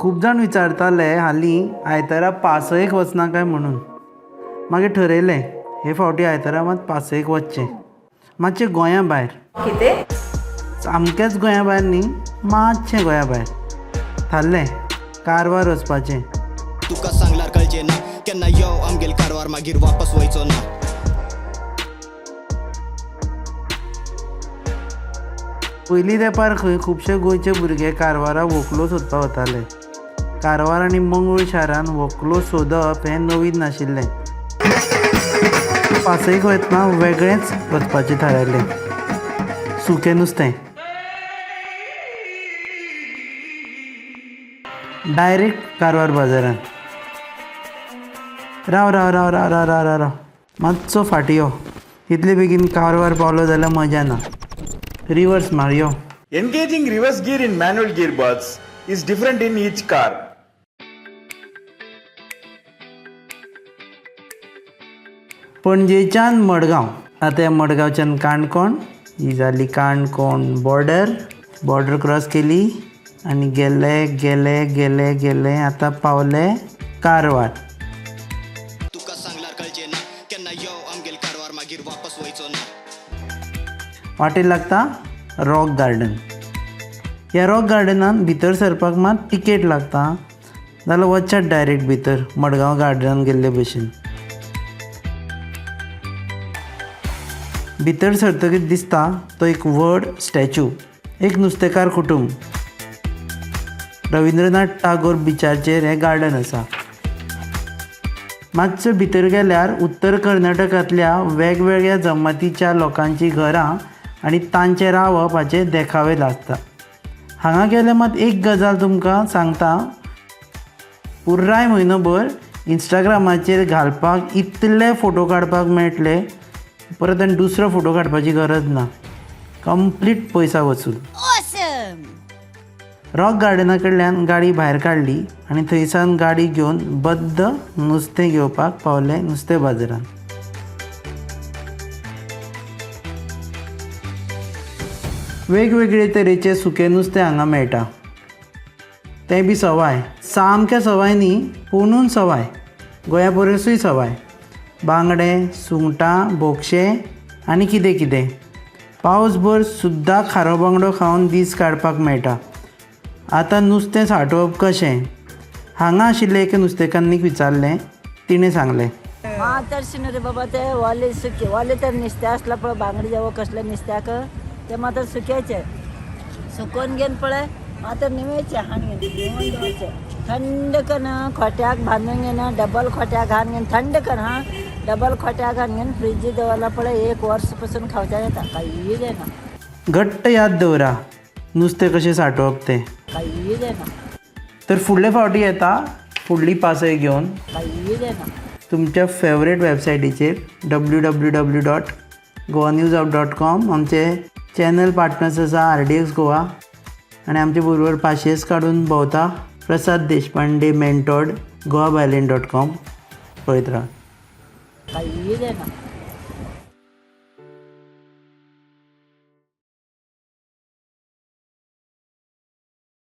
खूब जाण विचारताले हालीं आयतारा पासयेक वचना काय म्हणून. मागीर ठरयलें हे फावटी आयतारा मात पासयेक वचचें, मातशें गोंया भायर. कितें? सामकेंच गोंया भायर न्ही, मातशें गोंया भायर. थारलें कारवार वचपाचें. तुका सांगल्यार कळचें ना केन्ना यो आमगेल कारवार मागीर वापस वयचो ना. पयलीं तेंपार खंय खुबशे गोंयचे भुरगे कारवाराक व्हंकलो सोदपाक वताले. कारवार आनी मंगळूर शारान व्हंकलो सोदप हें नवीन नाशिल्लें. पासयेक वतना वेगळेंच वचपाचें थारायलें. सुकें नुस्तें. डायरेक्ट कारवार बाजारांत. राव राव राव राव राव राव राव राव मातसो फाटीं यो. इतले बेगीन कारवार पावलो जाल्यार मजा ना. रिवर्स मार यो. Engaging reverse gear in manual gearbox is different in each car. पणजेच्यान मडगांव. आतां मडगांवच्यान काणकोण. ही जाली काणकोण बॉर्डर क्रॉस केली आनी गेले गेले गेले गेले आतां पावले कारवार. तुका सांगल्यार कळचें ना केन्ना यो आमगेल कारवार मागीर वापस वयचो ना. वाटेर लागता रॉक गार्डन. ह्या रॉक गार्डनान भितर सरपाक मात टिकेट लागता, जाल्यार वचात डायरेक्ट भितर मडगांव गार्डनान गेल्ले भशेन. भितर सरतकीर दिसता तो एक व्हड स्टॅच्यू, एक नुस्तेकार कुटुंब. रविंद्रनाथ टागोर बिचाचेर हें गार्डन आसा. मातसो भितर गेल्यार उत्तर कर्नाटकांतल्या वेगवेगळ्या जमातीच्या लोकांची घरां आनी तांचे रावप हाचे देखावे लागता. हांगा गेल्यार मात एक गजाल तुमकां सांगता, पुराय म्हयनोभर इंस्टाग्रामाचेर घालपाक इतले फोटो काडपाक मेळटले, परत आनी दुसरो फोटो काडपाची गरज ना. कंप्लीट पयसा वसूल. रॉक गार्डना कडल्यान गाडी भायर काडली आनी थंयसान गाडी घेवन बद्द नुस्तें घेवपाक पावले नुस्तें बाजारांत. वेगवेगळे तरेचे सुकें नुस्तें हांगा मेळटा. तें बी सवाय. सामकें सवाय न्ही, पुणून सवाय. गोंया परसूय सवाय. बांगडे, सुंगटां, बोक्षे आनी कितें कितें. पावसभर सुद्दां खारो बांगडो खावन दीस काडपाक मेळटा. आतां नुस्तें सांठोवप कशें? हांगा आशिल्ले एका नुस्तेकान्नीक विचारलें. तिणें सांगलें, तर्शिन रे बाबा ते वाले सुके वाले तर नुस्तें आसला पळय बांगडे जावं कसले नुस्त्याक ते मात्र सुक्याचे सुकोवन घेवन पळय मात्र निवळचे हाडून घेवन दवरचे थंड करून खोट्याक बांदून घेवन डबल खोट्याक घालून घेवन थंड कर हां डबल खोट्याक घालून घेवन फ्रिजीत दवरला पळय 1 वर्स पासून खावचा येता. काही जायना. घट्ट याद दवरा नुस्तें कशें सांठोवप तें. काही जायना. तर फुडले फावटी येता फुडली पासय घेवन काही जायना. तुमच्या फेवरेट वेबसायटीचेर www.goanewsout.com आमचे चॅनल पार्टनर्स आसा RDX गोवा आनी आमचे बरोबर पाशयेस काडून भोंवता प्रसाद देशपांडे मेंटोर्ड goaviolin.com पळयत राव. काही जायना.